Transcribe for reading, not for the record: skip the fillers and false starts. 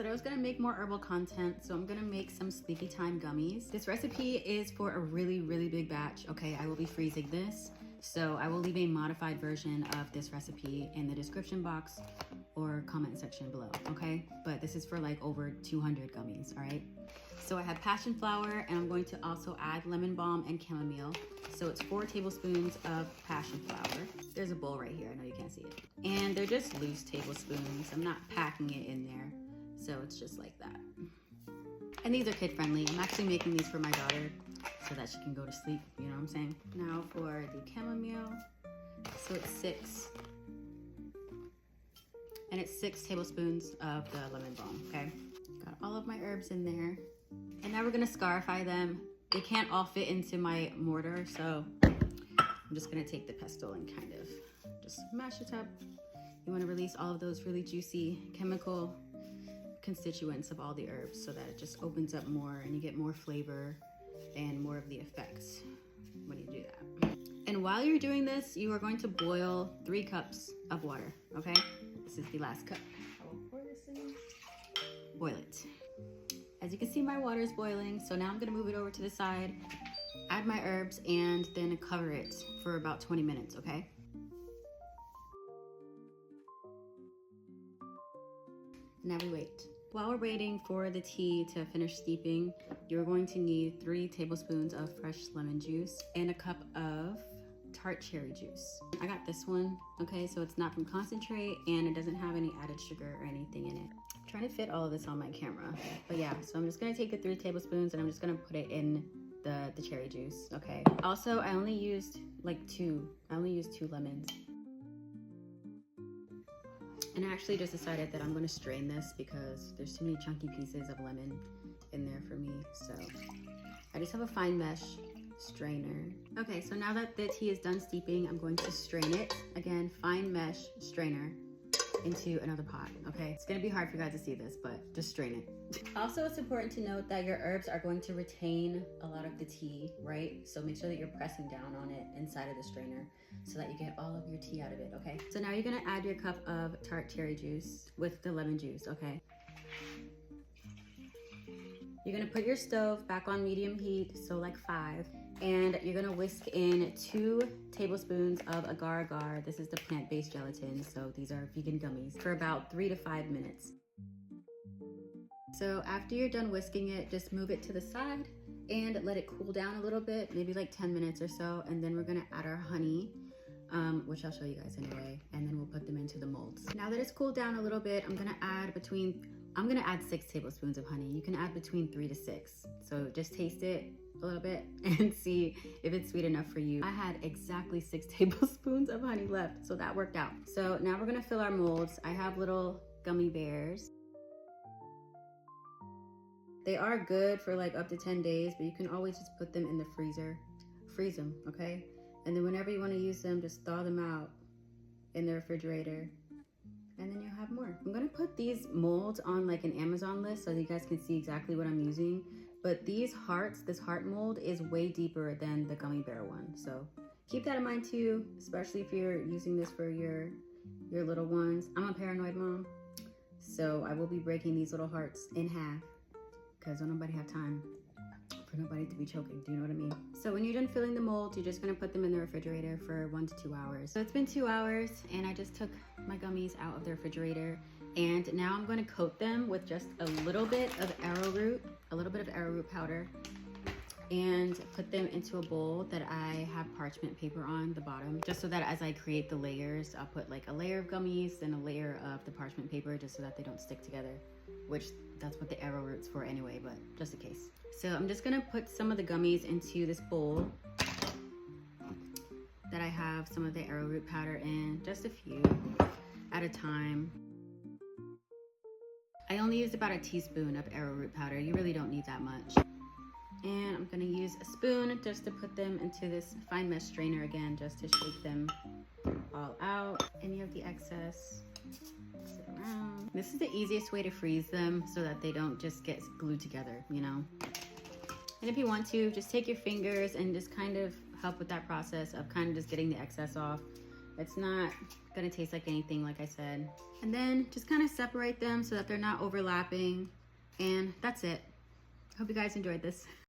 I was gonna make more herbal content, so I'm gonna make some Sleepytime Gummies. This recipe is for a really, really big batch, okay? I will be freezing this, so I will leave a modified version of this recipe in the description box or comment section below, okay? But this is for like over 200 gummies, all right? So I have Passionflower, and I'm going to also add lemon balm and chamomile. So it's 4 tablespoons of Passionflower. There's a bowl right here, I know you can't see it. And they're just loose tablespoons. I'm not packing it in there. So it's just like that. And these are kid friendly. I'm actually making these for my daughter so that she can go to sleep, you know what I'm saying? Now for the chamomile. So it's 6. And it's 6 tablespoons of the lemon balm, okay? Got all of my herbs in there. And now we're gonna scarify them. They can't all fit into my mortar, so I'm just gonna take the pestle and kind of just mash it up. You wanna release all of those really juicy chemical constituents of all the herbs so that it just opens up more and you get more flavor and more of the effects when you do that. And while you're doing this, you are going to boil 3 cups of water, okay? This is the last cup. I will pour this in, boil it. As you can see, my water is boiling, so now I'm gonna move it over to the side, add my herbs, and then cover it for about 20 minutes, okay? Now we wait. While we're waiting for the tea to finish steeping, you're going to need 3 tablespoons of fresh lemon juice and a cup of Tart cherry juice. I got this one, okay, so it's not from concentrate and it doesn't have any added sugar or anything in it. I'm trying to fit all of this on my camera, but yeah, so I'm just gonna take the 3 tablespoons and I'm just gonna put it in the cherry juice, okay? Also, I only used like 2 lemons. And I actually just decided that I'm gonna strain this because there's too many chunky pieces of lemon in there for me, so I just have a fine mesh strainer. Okay, so now that the tea is done steeping, I'm going to strain it. Again, fine mesh strainer into another pot, okay? It's gonna be hard for you guys to see this, but just strain it. Also, it's important to note that your herbs are going to retain a lot of the tea, right? So make sure that you're pressing down on it inside of the strainer so that you get all of your tea out of it, okay? So now you're gonna add your cup of Tart cherry juice with the lemon juice, okay? You're gonna put your stove back on medium heat, so like 5, and you're gonna whisk in 2 tablespoons of Agar Agar. This is the plant-based gelatin, so these are vegan gummies, for about 3 to 5 minutes. So after you're done whisking it, just move it to the side and let it cool down a little bit, maybe like 10 minutes or so, and then we're gonna add our honey, which I'll show you guys anyway, and then we'll put them into the molds. Now that it's cooled down a little bit, I'm gonna add 6 tablespoons of honey. You can add between 3 to 6. So just taste it a little bit and see if it's sweet enough for you. I had exactly 6 tablespoons of honey left, so that worked out. So now we're gonna fill our molds. I have little gummy bears. They are good for like up to 10 days, but you can always just put them in the freezer. Freeze them, okay? And then whenever you wanna use them, just thaw them out in the refrigerator. And then you'll have more. I'm gonna put these molds on like an Amazon list so that you guys can see exactly what I'm using. But these hearts, this heart mold is way deeper than the gummy bear one. So keep that in mind too, especially if you're using this for your little ones. I'm a paranoid mom, so I will be breaking these little hearts in half because don't nobody have time for nobody to be choking, do you know what I mean? So when you're done filling the molds, you're just gonna put them in the refrigerator for 1 to 2 hours. So it's been 2 hours and I just took my gummies out of the refrigerator, and now I'm gonna coat them with just a little bit of arrowroot powder, and put them into a bowl that I have parchment paper on the bottom, just so that as I create the layers, I'll put like a layer of gummies, then a layer of the parchment paper, just so that they don't stick together, which that's what the arrowroot's for anyway, but just in case. So I'm just gonna put some of the gummies into this bowl that I have some of the arrowroot powder in, just a few at a time. I only used about a teaspoon of arrowroot powder. You really don't need that much. And I'm gonna use a spoon just to put them into this fine mesh strainer again, just to shake them all out. Any of the excess, mix it around. This is the easiest way to freeze them so that they don't just get glued together, you know? And if you want to, just take your fingers and just kind of help with that process of kind of just getting the excess off. It's not gonna taste like anything, like I said. And then just kind of separate them so that they're not overlapping. And that's it. Hope you guys enjoyed this.